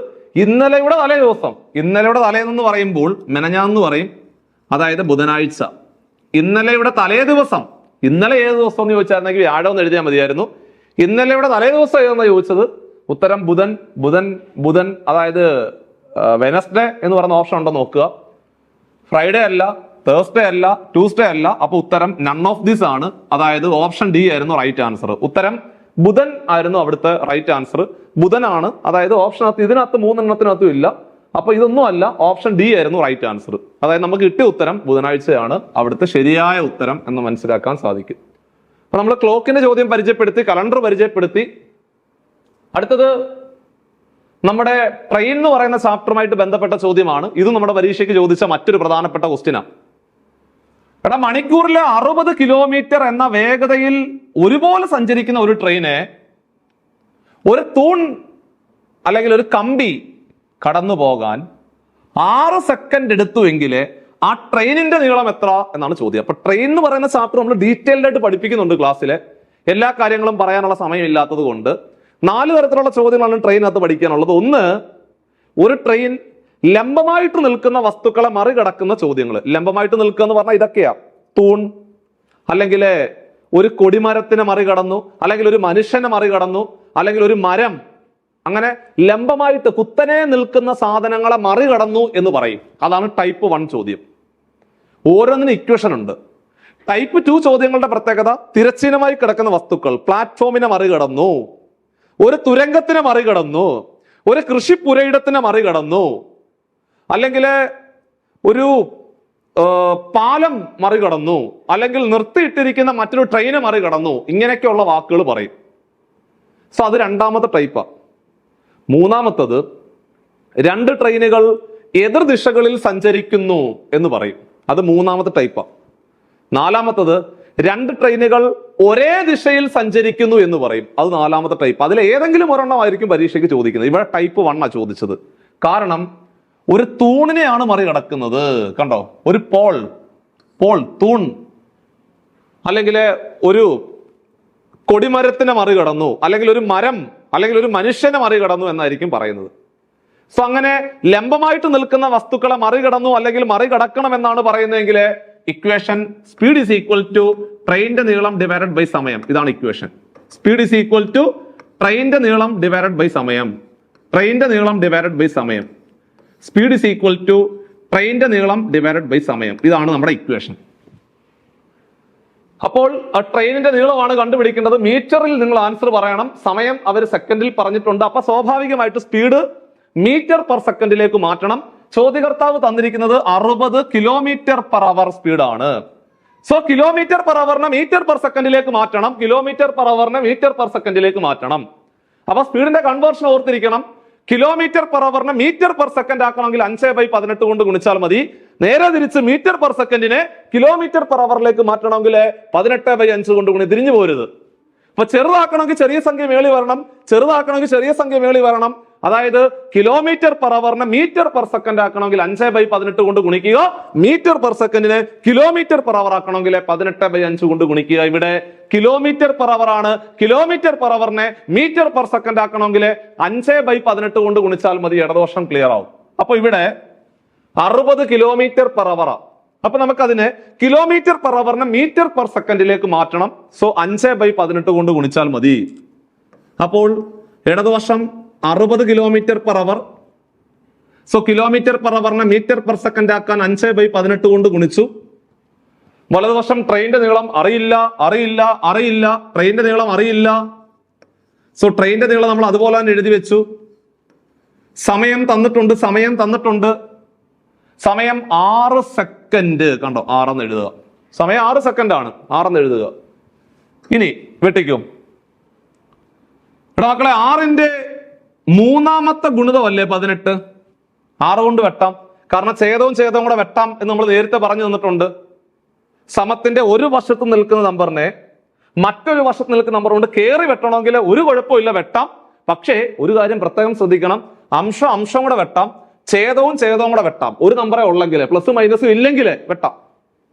ഇന്നലെയുടെ തലേ ദിവസം. ഇന്നലെയുടെ തലേന്ന് പറയുമ്പോൾ മെനഞ്ഞാന്ന് പറയും, അതായത് ബുധനാഴ്ച. ഇന്നലെയുടെ തലേ ദിവസം, ഇന്നലെ ഏത് ദിവസം എന്ന് ചോദിച്ചായിരുന്നെങ്കിൽ വ്യാഴം എന്ന് എഴുതിയാൽ മതിയായിരുന്നു. ഇന്നലെയുടെ തലേ ദിവസം ഏതെന്ന് ചോദിച്ചത് ഉത്തരം ബുധൻ. ബുധൻ ബുധൻ അതായത് വെനസ്ഡേ എന്ന് പറയുന്ന ഓപ്ഷൻ ഉണ്ടോ നോക്കുക. ഫ്രൈഡേ അല്ല, തേഴ്സ്ഡേ അല്ല, ട്യൂസ്ഡേ അല്ല. അപ്പൊ ഉത്തരം നൺ ഓഫ് ദിസ് ആണ്. അതായത് ഓപ്ഷൻ ഡി ആയിരുന്നു റൈറ്റ് ആൻസർ. ഉത്തരം ബുധൻ ആയിരുന്നു അവിടുത്തെ റൈറ്റ് ആൻസർ. ബുധനാണ്, അതായത് ഓപ്ഷനകത്ത് ഇതിനകത്ത് 3 എണ്ണത്തിനകത്തും ഇല്ല. അപ്പൊ ഇതൊന്നും അല്ല, ഓപ്ഷൻ ഡി ആയിരുന്നു റൈറ്റ് ആൻസർ. അതായത് നമുക്ക് കിട്ടിയ ഉത്തരം ബുധനാഴ്ചയാണ് അവിടുത്തെ ശരിയായ ഉത്തരം എന്ന് മനസ്സിലാക്കാൻ സാധിക്കും. അപ്പൊ നമ്മൾ ക്ലോക്കിന്റെ ചോദ്യം പരിചയപ്പെടുത്തി, കലണ്ടർ പരിചയപ്പെടുത്തി. അടുത്തത് നമ്മുടെ ട്രെയിൻ എന്ന് പറയുന്ന ചാപ്റ്ററുമായിട്ട് ബന്ധപ്പെട്ട ചോദ്യമാണ്. ഇത് നമ്മുടെ പരീക്ഷയ്ക്ക് ചോദിച്ച മറ്റൊരു പ്രധാനപ്പെട്ട ക്വസ്റ്റ്യനാണ്. എടാ മണിക്കൂറിൽ 60 കിലോമീറ്റർ എന്ന വേഗതയിൽ ഒരുപോലെ സഞ്ചരിക്കുന്ന ഒരു ട്രെയിനെ ഒരു തൂൺ അല്ലെങ്കിൽ ഒരു കമ്പി കടന്നു പോകാൻ 6 സെക്കൻഡ് എടുത്തുവെങ്കിൽ ആ ട്രെയിനിന്റെ നീളം എത്ര എന്നാണ് ചോദ്യം. അപ്പൊ ട്രെയിൻ എന്ന് പറയുന്ന ചാപ്റ്റർ നമ്മൾ ഡീറ്റെയിൽഡ് ആയിട്ട് പഠിപ്പിക്കുന്നുണ്ട് ക്ലാസ്സിലെ. എല്ലാ കാര്യങ്ങളും പറയാനുള്ള സമയമില്ലാത്തത് കൊണ്ട് 4 തരത്തിലുള്ള ചോദ്യങ്ങളാണ് ട്രെയിനകത്ത് പഠിക്കാനുള്ളത്. ഒന്ന്, ഒരു ട്രെയിൻ ലംബമായിട്ട് നിൽക്കുന്ന വസ്തുക്കളെ മറികടക്കുന്ന ചോദ്യങ്ങൾ. ലംബമായിട്ട് നിൽക്കുക എന്ന് പറഞ്ഞാൽ ഇതൊക്കെയാ. തൂൺ, അല്ലെങ്കിൽ ഒരു കൊടിമരത്തിനെ മറികടന്നു, അല്ലെങ്കിൽ ഒരു മനുഷ്യനെ മറികടന്നു, അല്ലെങ്കിൽ ഒരു മരം. അങ്ങനെ ലംബമായിട്ട് കുത്തനെ നിൽക്കുന്ന സാധനങ്ങളെ മറികടന്നു എന്ന് പറയും. അതാണ് ടൈപ്പ് 1 ചോദ്യം. ഓരോന്നിനും ഇക്വേഷൻ ഉണ്ട്. ടൈപ്പ് 2 ചോദ്യങ്ങളുടെ പ്രത്യേകത തിരശ്ചീനമായി കിടക്കുന്ന വസ്തുക്കൾ, പ്ലാറ്റ്ഫോമിനെ മറികടന്നു, ഒരു തുരങ്കത്തിനെ മറികടന്നു, ഒരു കൃഷിപ്പുരയിടത്തിനെ മറികടന്നു, അല്ലെങ്കിൽ ഒരു പാലം മറികടന്നു, അല്ലെങ്കിൽ നിർത്തിയിട്ടിരിക്കുന്ന മറ്റൊരു ട്രെയിനെ മറികടന്നു. ഇങ്ങനെയൊക്കെയുള്ള വാക്കുകൾ പറയും. സോ അത് രണ്ടാമത്തെ ടൈപ്പാ. മൂന്നാമത്തത് 2 ട്രെയിനുകൾ എതിർ ദിശകളിൽ സഞ്ചരിക്കുന്നു എന്ന് പറയും. അത് മൂന്നാമത്തെ ടൈപ്പാ. നാലാമത്തത് 2 ട്രെയിനുകൾ ഒരേ ദിശയിൽ സഞ്ചരിക്കുന്നു എന്ന് പറയും. അത് നാലാമത്തെ ടൈപ്പ്. അതിൽ ഏതെങ്കിലും ഒരെണ്ണമായിരിക്കും പരീക്ഷയ്ക്ക് ചോദിക്കുന്നത്. ഇവിടെ ടൈപ്പ് 1 ചോദിച്ചത്. കാരണം ഒരു തൂണിനെയാണ് മറികടക്കുന്നത്. കണ്ടോ, ഒരു പോൾ തൂൺ, അല്ലെങ്കിൽ ഒരു കൊടിമരത്തിനെ മറികടന്നു, അല്ലെങ്കിൽ ഒരു മരം, അല്ലെങ്കിൽ ഒരു മനുഷ്യനെ മറികടന്നു എന്നായിരിക്കും പറയുന്നത്. സോ അങ്ങനെ ലംബമായിട്ട് നിൽക്കുന്ന വസ്തുക്കളെ മറികടന്നു അല്ലെങ്കിൽ മറികടക്കണം എന്നാണ് പറയുന്നതെങ്കിൽ equation speed is equal to ട്രെയിനിന്റെ നീളം ഡിവൈഡഡ് ബൈ സമയം. ഇതാണ് equation. Speed is equal to ട്രെയിനിന്റെ നീളം ഡിവൈഡഡ് ബൈ സമയം. ട്രെയിനിന്റെ നീളം ഡിവൈഡഡ് ബൈ സമയം. സ്പീഡ് ഇസ് ഈക്വൽ ടു ട്രെയിനിന്റെ നീളം ഡിവൈഡഡ് ബൈ സമയം. ഇതാണ് നമ്മുടെ ഇക്വേഷൻ. അപ്പോൾ ട്രെയിനിന്റെ നീളമാണ് കണ്ടുപിടിക്കേണ്ടത്. മീറ്ററിൽ നിങ്ങൾ ആൻസർ പറയണം. സമയം അവർ സെക്കൻഡിൽ പറഞ്ഞിട്ടുണ്ട്. അപ്പൊ സ്വാഭാവികമായിട്ട് സ്പീഡ് മീറ്റർ പെർ സെക്കൻഡിലേക്ക് മാറ്റണം. ചോദ്യകർത്താവ് തന്നിരിക്കുന്നത് 60 കിലോമീറ്റർ പെർ അവർ സ്പീഡാണ്. സോ കിലോമീറ്റർ പെർ അവറിനെ മീറ്റർ പെർ സെക്കൻഡിലേക്ക് മാറ്റണം. കിലോമീറ്റർ പെർ അവറിനെ മീറ്റർ പെർ സെക്കൻഡിലേക്ക് മാറ്റണം. അപ്പൊ സ്പീഡിന്റെ കൺവേർഷൻ ഓർത്തിരിക്കണം. കിലോമീറ്റർ പെർ അവറിനെ മീറ്റർ പെർ സെക്കൻഡ് ആക്കണമെങ്കിൽ 5/18 കൊണ്ട് ഗുണിച്ചാൽ മതി. നേരെ തിരിച്ച് മീറ്റർ പെർ സെക്കൻഡിനെ കിലോമീറ്റർ പെർ അവറിലേക്ക് മാറ്റണമെങ്കിൽ 18/5 കൊണ്ട് ഗുണി. തിരിഞ്ഞു പോരുത്. അപ്പൊ ചെറുതാക്കണമെങ്കിൽ ചെറിയ സംഖ്യ മേളി വരണം, ചെറുതാക്കണമെങ്കിൽ ചെറിയ സംഖ്യ മേളി വരണം. അതായത് കിലോമീറ്റർ പെർ അവറിനെ മീറ്റർ പെർ സെക്കൻഡ് ആക്കണമെങ്കിൽ 5/18 കൊണ്ട് ഗുണിക്കുക. മീറ്റർ പെർ സെക്കൻഡിനെ കിലോമീറ്റർ പെർ അവർ ആക്കണമെങ്കിൽ 18/5 കൊണ്ട് ഗുണിക്കുക. ഇവിടെ കിലോമീറ്റർ പെർ അവർ ആണ്. കിലോമീറ്റർ പെർ അവറിനെ മീറ്റർ പെർ സെക്കൻഡ് ആക്കണമെങ്കിൽ 5/18 കൊണ്ട് ഗുണിച്ചാൽ മതി. ഇടതുവശം ക്ലിയർ ആവും. അപ്പൊ ഇവിടെ 60 കിലോമീറ്റർ പെർ അവർ. അപ്പൊ നമുക്കതിനെ കിലോമീറ്റർ പെർ അവറിനെ മീറ്റർ പെർ സെക്കൻഡിലേക്ക് മാറ്റണം. സോ 5/18 കൊണ്ട് ഗുണിച്ചാൽ മതി. അപ്പോൾ ഇടതുവശം 60 kilometre per hour. So kilometre per അവറിനെ മീറ്റർ പെർ സെക്കൻഡ് ആക്കാൻ 5/18 കൊണ്ട് ഗുണിച്ചു. വലതുവശം ട്രെയിനിന്റെ നീളം അറിയില്ല, അറിയില്ല, അറിയില്ല. ട്രെയിനിന്റെ നീളം അറിയില്ല. സോ ട്രെയിനിന്റെ നീളം നമ്മൾ അതുപോലെ തന്നെ എഴുതി വെച്ചു. സമയം തന്നിട്ടുണ്ട്, സമയം തന്നിട്ടുണ്ട്. സമയം 6 സെക്കൻഡ്. കണ്ടോ, 6 എന്ന് എഴുതുക. സമയം 6 സെക്കൻഡ് ആണ്. 6 എന്ന് എഴുതുക. ഇനി വെട്ടിക്കും. ഇവിടെ മക്കളെ 6ന്റെ മൂന്നാമത്തെ ഗുണിതമല്ലേ 18? 6 കൊണ്ട് വെട്ടാം. കാരണം ഛേദവും ഛേദവും കൂടെ വെട്ടാം എന്ന് നമ്മൾ നേരത്തെ പറഞ്ഞു തന്നിട്ടുണ്ട്. സമത്തിന്റെ ഒരു വശത്ത് നിൽക്കുന്ന നമ്പറിനെ മറ്റൊരു വശത്ത് നിൽക്കുന്ന നമ്പർ കൊണ്ട് കയറി വെട്ടണമെങ്കിൽ ഒരു കുഴപ്പമില്ല, വെട്ടാം. പക്ഷേ ഒരു കാര്യം പ്രത്യേകം ശ്രദ്ധിക്കണം, അംശം കൂടെ വെട്ടാം, ഛേദവും കൂടെ വെട്ടാം. ഒരു നമ്പറേ ഉള്ളെങ്കിൽ, പ്ലസ് മൈനസും ഇല്ലെങ്കിൽ വെട്ടാം.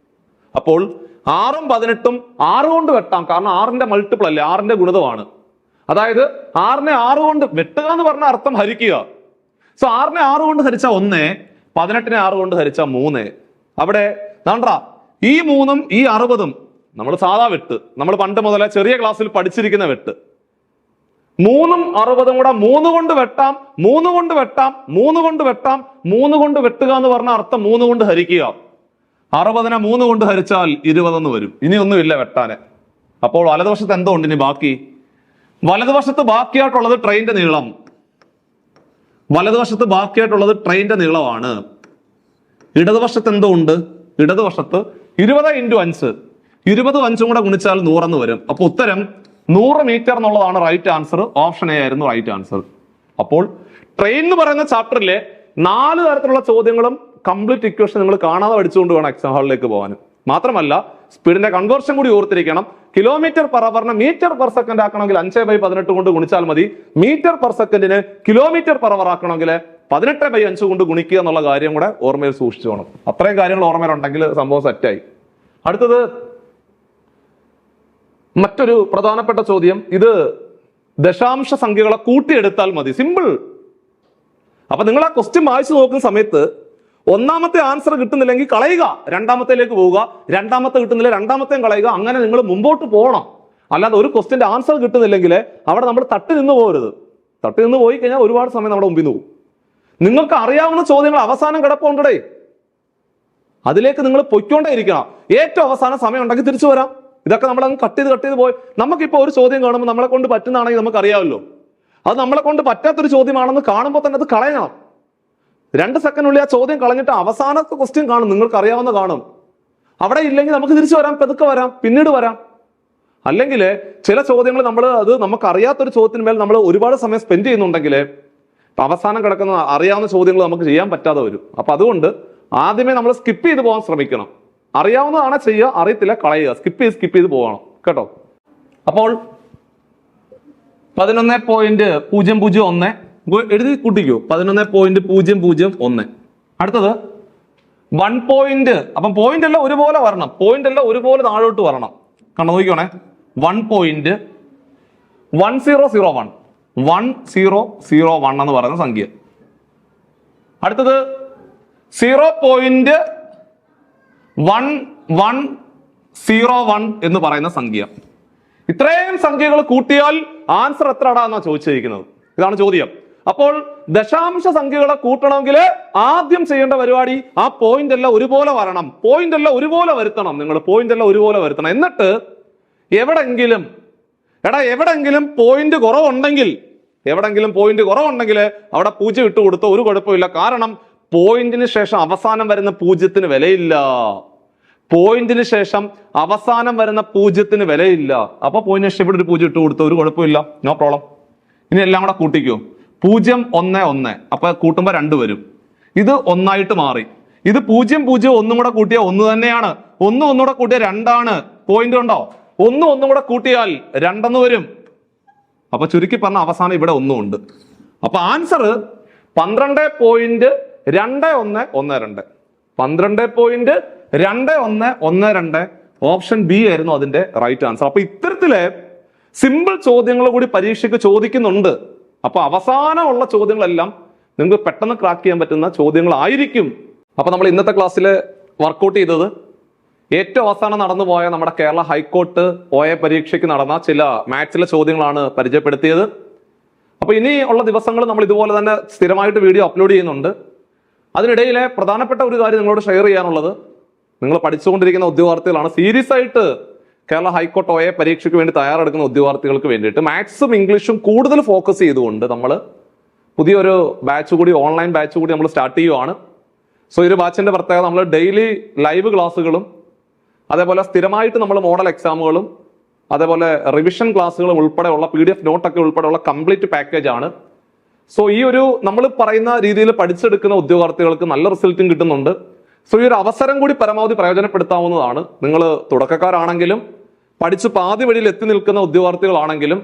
അപ്പോൾ 6ഉം 18ഉം 6 കൊണ്ട് വെട്ടാം. കാരണം 6ന്റെ മൾട്ടിപ്പിൾ അല്ലേ, 6ന്റെ ഗുണിതമാണ്. അതായത് 6നെ 6 കൊണ്ട് വെട്ടുക എന്ന് പറഞ്ഞ അർത്ഥം ഹരിക്കുക. സോ 6നെ 6 കൊണ്ട് ഹരിച്ച 1, 18നെ 6 കൊണ്ട് ഹരിച്ച 3. അവിടെ നാണ്ടാ ഈ 3ഉം ഈ 60ഉം നമ്മൾ സാധാ വെട്ട്, നമ്മൾ പണ്ട് മുതലേ ചെറിയ ക്ലാസ്സിൽ പഠിച്ചിരിക്കുന്ന വെട്ട്. 3ഉം 60ഉം കൂടെ 3 കൊണ്ട് വെട്ടാം, 3 കൊണ്ട് വെട്ടാം, 3 കൊണ്ട് വെട്ടാം. 3 കൊണ്ട് വെട്ടുക എന്ന് പറഞ്ഞ അർത്ഥം 3 കൊണ്ട് ഹരിക്കുക. 60നെ 3 കൊണ്ട് ഹരിച്ചാൽ 20 എന്ന് വരും. ഇനി ഒന്നുമില്ല വെട്ടാന്. അപ്പോൾ വലതുവശത്ത് എന്തോ ഉണ്ട് ഇനി ബാക്കി? വലതുവശത്ത് ബാക്കിയായിട്ടുള്ളത് ട്രെയിനിന്റെ നീളം. വലതുവശത്ത് ബാക്കിയായിട്ടുള്ളത് ട്രെയിനിന്റെ നീളമാണ്. ഇടതുവശത്ത് എന്തോ ഉണ്ട്? ഇടതുവശത്ത് 20 × 5. 20 5ഉം കൂടെ ഗുണിച്ചാൽ 100 എന്ന് വരും. അപ്പൊ ഉത്തരം 100 മീറ്റർ എന്നുള്ളതാണ് റൈറ്റ് ആൻസർ. ഓപ്ഷൻ എ ആയിരുന്നു റൈറ്റ് ആൻസർ. അപ്പോൾ ട്രെയിൻ എന്ന് പറയുന്ന ചാപ്റ്ററിലെ 4 തരത്തിലുള്ള ചോദ്യങ്ങളും കംപ്ലീറ്റ് ഇക്വേഷൻ നിങ്ങൾ കാണാതെ പഠിച്ചുകൊണ്ട് വേണം എക്സാം ഹാളിലേക്ക് പോകാൻ. മാത്രമല്ല സ്പീഡിന്റെ കൺവേർഷൻ കൂടി ഓർത്തിരിക്കണം. കിലോമീറ്റർ പെർ അവറിനെ മീറ്റർ പെർ സെക്കൻഡ് ആക്കണമെങ്കിൽ 5/18 കൊണ്ട് ഗുണിച്ചാൽ മതി. മീറ്റർ പെർ സെക്കൻഡിന് കിലോമീറ്റർ പെർ അവർ ആക്കണമെങ്കിൽ 18/5 കൊണ്ട് ഗുണിക്കുക എന്നുള്ള കാര്യം കൂടെ ഓർമ്മയിൽ സൂക്ഷിച്ചു വേണം. അത്രയും കാര്യങ്ങൾ ഓർമ്മയിലുണ്ടെങ്കിൽ സംഭവം സെറ്റായി. അടുത്തത് മറ്റൊരു പ്രധാനപ്പെട്ട ചോദ്യം. ഇത് ദശാംശ സംഖ്യകളെ കൂട്ടിയെടുത്താൽ മതി. സിമ്പിൾ. അപ്പൊ നിങ്ങൾ ആ ക്വസ്റ്റ്യൻ വായിച്ചു നോക്കുന്ന സമയത്ത് ഒന്നാമത്തെ ആൻസർ കിട്ടുന്നില്ലെങ്കിൽ കളയുക, രണ്ടാമത്തേലേക്ക് പോവുക. രണ്ടാമത്തെ കിട്ടുന്നില്ല, രണ്ടാമത്തെയും കളയുക. അങ്ങനെ നിങ്ങൾ മുമ്പോട്ട് പോകണം. അല്ലാതെ ഒരു ക്വസ്റ്റ്യന്റെ ആൻസർ കിട്ടുന്നില്ലെങ്കിൽ അവിടെ നമ്മൾ തട്ടി നിന്ന് പോകരുത്. തട്ടി നിന്ന് പോയി കഴിഞ്ഞാൽ ഒരുപാട് സമയം നമ്മുടെ മുമ്പിൽ നിന്ന് പോകും. നിങ്ങൾക്ക് അറിയാവുന്ന ചോദ്യങ്ങൾ അവസാനം കിടപ്പുണ്ടേ, അതിലേക്ക് നിങ്ങൾ പൊയ്ക്കൊണ്ടേ ഇരിക്കണം. ഏറ്റവും അവസാനം സമയം ഉണ്ടെങ്കിൽ തിരിച്ചു വരാം. ഇതൊക്കെ നമ്മൾ അങ്ങ് കട്ട് ചെയ്ത് പോയി. നമുക്കിപ്പോ ഒരു ചോദ്യം കാണുമ്പോൾ നമ്മളെ കൊണ്ട് പറ്റുന്നതാണെങ്കിൽ നമുക്ക് അറിയാമല്ലോ. അത് നമ്മളെ കൊണ്ട് പറ്റാത്തൊരു ചോദ്യമാണെന്ന് കാണുമ്പോൾ തന്നെ അത് കളയണം. 2 സെക്കൻഡിനുള്ളിൽ ആ ചോദ്യം കളഞ്ഞിട്ട് അവസാനത്തെ ക്വസ്റ്റ്യൻ കാണും, നിങ്ങൾക്ക് അറിയാവുന്ന കാണും. അവിടെ ഇല്ലെങ്കിൽ നമുക്ക് തിരിച്ചു വരാം, പെതുക്കെ വരാം, പിന്നീട് വരാം. അല്ലെങ്കിൽ ചില ചോദ്യങ്ങൾ അത് നമുക്ക് അറിയാത്തൊരു ചോദ്യത്തിന് മേൽ നമ്മൾ ഒരുപാട് സമയം സ്പെൻഡ് ചെയ്യുന്നുണ്ടെങ്കിൽ അവസാനം കിടക്കുന്ന അറിയാവുന്ന ചോദ്യങ്ങൾ നമുക്ക് ചെയ്യാൻ പറ്റാതെ വരും. അപ്പൊ അതുകൊണ്ട് ആദ്യമേ നമ്മൾ സ്കിപ്പ് ചെയ്ത് പോകാൻ ശ്രമിക്കണം. അറിയാവുന്നതാണ് ചെയ്യുക, അറിയത്തില്ല കളയുക. സ്കിപ്പ് ചെയ്ത് പോകണം കേട്ടോ. അപ്പോൾ 11.001 എഴുതി കൂട്ടിക്കോ. 11.001. അടുത്തത് 1 പോയിന്റ്. അപ്പം പോയിന്റ് എല്ലാം ഒരുപോലെ വരണം. പോയിന്റ് എല്ലാം ഒരുപോലെ താഴോട്ട് വരണം. കണ്ടു നോക്കിക്കോണേ. 1.1001 1001 എന്ന് പറയുന്ന സംഖ്യ. അടുത്തത് 0.1101 എന്ന് പറയുന്ന സംഖ്യ. ഇത്രയും സംഖ്യകൾ കൂട്ടിയാൽ ആൻസർ എത്രടാ എന്നാ ചോദിച്ചിരിക്കുന്നത്. ഇതാണ് ചോദ്യം. അപ്പോൾ ദശാംശ സംഖ്യകളെ കൂട്ടണമെങ്കിൽ ആദ്യം ചെയ്യേണ്ട പരിപാടി ആ പോയിന്റ് എല്ലാം ഒരുപോലെ വരണം, പോയിന്റ് എല്ലാം ഒരുപോലെ വരുത്തണം. നിങ്ങൾ പോയിന്റ് എല്ലാം ഒരുപോലെ വരുത്തണം. എന്നിട്ട് എവിടെങ്കിലും പോയിന്റ് കുറവുണ്ടെങ്കിൽ അവിടെ 0 ഇട്ട് കൊടുത്തോ ഒരു കുഴപ്പമില്ല. കാരണം പോയിന്റിന് ശേഷം അവസാനം വരുന്ന 0-ന് വിലയില്ല. പോയിന്റിന് ശേഷം അവസാനം വരുന്ന 0-ന് വിലയില്ല. അപ്പൊ പോയിന്റിന് ശേഷം ഇവിടെ ഒരു 0 ഇട്ട് കൊടുത്തോ ഒരു കുഴപ്പമില്ല, നോ പ്രോബ്ലം. ഇനി എല്ലാം കൂടെ കൂട്ടിക്കോ. 0, 1, 1. അപ്പൊ കൂട്ടുമ്പോ 2 വരും. ഇത് 1 ആയിട്ട് മാറി. ഇത് 0, 0, 1 കൂടെ കൂട്ടിയാൽ 1 തന്നെയാണ്. 1, 1 കൂടെ കൂട്ടിയാൽ 2 ആണ്. പോയിന്റ് ഉണ്ടോ? 1, 1 കൂടെ കൂട്ടിയാൽ 2 എന്ന് വരും. അപ്പൊ ചുരുക്കി പറഞ്ഞ അവസാനം ഇവിടെ 1 ഉണ്ട്. അപ്പൊ ആൻസർ 12.2112. 12.2112. ഓപ്ഷൻ ബി ആയിരുന്നു അതിന്റെ റൈറ്റ് ആൻസർ. അപ്പൊ ഇത്തരത്തിലെ സിമ്പിൾ ചോദ്യങ്ങൾ കൂടി പരീക്ഷയ്ക്ക് ചോദിക്കുന്നുണ്ട്. അപ്പൊ അവസാനമുള്ള ചോദ്യങ്ങളെല്ലാം നിങ്ങൾക്ക് പെട്ടെന്ന് ക്രാക്ക് ചെയ്യാൻ പറ്റുന്ന ചോദ്യങ്ങളായിരിക്കും. അപ്പൊ നമ്മൾ ഇന്നത്തെ ക്ലാസ്സിൽ വർക്കൗട്ട് ചെയ്തത് ഏറ്റവും അവസാനം നടന്നു പോയ നമ്മുടെ കേരള ഹൈക്കോർട്ട് OA പരീക്ഷയ്ക്ക് നടന്ന ചില മാത്സിലെ ചോദ്യങ്ങളാണ് പരിചയപ്പെടുത്തിയത്. അപ്പൊ ഇനി ഉള്ള ദിവസങ്ങൾ നമ്മൾ ഇതുപോലെ തന്നെ സ്ഥിരമായിട്ട് വീഡിയോ അപ്ലോഡ് ചെയ്യുന്നുണ്ട്. അതിനിടയിലെ പ്രധാനപ്പെട്ട ഒരു കാര്യം നിങ്ങളോട് ഷെയർ ചെയ്യാനുള്ളത്, നിങ്ങൾ പഠിച്ചുകൊണ്ടിരിക്കുന്ന ഉദ്യോഗാർത്ഥികളാണ്, സീരിയസ് ആയിട്ട് കേരള ഹൈക്കോർട്ട് OA പരീക്ഷയ്ക്ക് വേണ്ടി തയ്യാറെടുക്കുന്ന ഉദ്യോഗാർത്ഥികൾക്ക് വേണ്ടിയിട്ട് മാത്സും ഇംഗ്ലീഷും കൂടുതൽ ഫോക്കസ് ചെയ്തുകൊണ്ട് നമ്മൾ പുതിയൊരു ബാച്ച് കൂടി, ഓൺലൈൻ ബാച്ച് കൂടി നമ്മൾ സ്റ്റാർട്ട് ചെയ്യുവാണ്. സോ ഈ ഒരു ബാച്ചിന്റെ പ്രത്യേകത, നമ്മൾ ഡെയിലി ലൈവ് ക്ലാസ്സുകളും അതേപോലെ സ്ഥിരമായിട്ട് നമ്മൾ മോഡൽ എക്സാമുകളും അതേപോലെ റിവിഷൻ ക്ലാസ്സുകളും ഉൾപ്പെടെയുള്ള PDF നോട്ടൊക്കെ ഉൾപ്പെടെയുള്ള കംപ്ലീറ്റ് പാക്കേജ് ആണ്. സോ ഈ ഒരു നമ്മൾ പറയുന്ന രീതിയിൽ പഠിച്ചെടുക്കുന്ന ഉദ്യോഗാർത്ഥികൾക്ക് നല്ല റിസൾട്ടും കിട്ടുന്നുണ്ട്. സോ ഈ ഒരു അവസരം കൂടി പരമാവധി പ്രയോജനപ്പെടുത്താവുന്നതാണ്. നിങ്ങൾ തുടക്കക്കാരാണെങ്കിലും പഠിച്ച് പാതി വഴിയിൽ എത്തി നിൽക്കുന്ന ഉദ്യോഗാർത്ഥികളാണെങ്കിലും,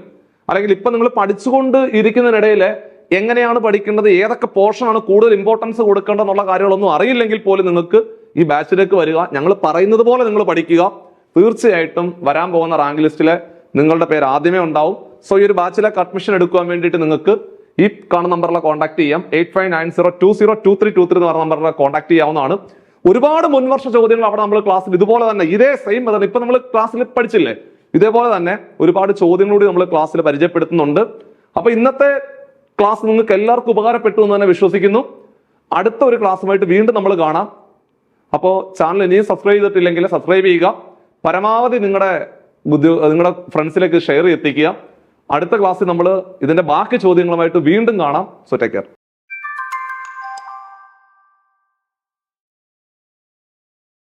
അല്ലെങ്കിൽ ഇപ്പൊ നിങ്ങൾ പഠിച്ചുകൊണ്ട് ഇരിക്കുന്നതിനിടയിൽ എങ്ങനെയാണ് പഠിക്കേണ്ടത്, ഏതൊക്കെ പോർഷനാണ് കൂടുതൽ ഇമ്പോർട്ടൻസ് കൊടുക്കേണ്ടത് എന്നുള്ള കാര്യങ്ങളൊന്നും അറിയില്ലെങ്കിൽ പോലും നിങ്ങൾക്ക് ഈ ബാച്ചിലേക്ക് വരിക. ഞങ്ങൾ പറയുന്നത് പോലെ നിങ്ങൾ പഠിക്കുക. തീർച്ചയായിട്ടും വരാൻ പോകുന്ന റാങ്ക് ലിസ്റ്റിലെ നിങ്ങളുടെ പേര് ആദ്യമേ ഉണ്ടാവും. സോ ഈ ഒരു ബാച്ചിലേക്ക് അഡ്മിഷൻ എടുക്കുവാൻ വേണ്ടിയിട്ട് നിങ്ങൾക്ക് ഈ കാണുന്ന നമ്പറിലെ കോൺടാക്ട് ചെയ്യാം. 8590202323 എന്ന് പറഞ്ഞ നമ്പറിലെ കോൺടാക്ട് ചെയ്യാവുന്നതാണ്. ഒരുപാട് മുൻവർഷ ചോദ്യങ്ങൾ അവിടെ നമ്മൾ ക്ലാസ്സിൽ ഇതുപോലെ തന്നെ ഇതേ സെയിം മെത്തേഡ് ഇപ്പൊ നമ്മൾ ക്ലാസ്സിൽ പഠിച്ചില്ലേ, ഇതേപോലെ തന്നെ ഒരുപാട് ചോദ്യങ്ങളൂടി നമ്മൾ ക്ലാസ്സിൽ പരിചയപ്പെടുത്തുന്നുണ്ട്. അപ്പൊ ഇന്നത്തെ ക്ലാസ് നിങ്ങൾക്ക് എല്ലാവർക്കും ഉപകാരപ്പെട്ടു എന്ന് തന്നെ വിശ്വസിക്കുന്നു. അടുത്ത ഒരു ക്ലാസ്സുമായിട്ട് വീണ്ടും നമ്മൾ കാണാം. അപ്പോൾ ചാനൽ ഇനിയും സബ്സ്ക്രൈബ് ചെയ്തിട്ടില്ലെങ്കിൽ സബ്സ്ക്രൈബ് ചെയ്യുക. പരമാവധി നിങ്ങളുടെ ഫ്രണ്ട്സിലേക്ക് ഷെയർ എത്തിക്കുക. അടുത്ത ക്ലാസ്സിൽ നമ്മൾ ഇതിന്റെ ബാക്കി ചോദ്യങ്ങളുമായിട്ട് വീണ്ടും കാണാം. So take care.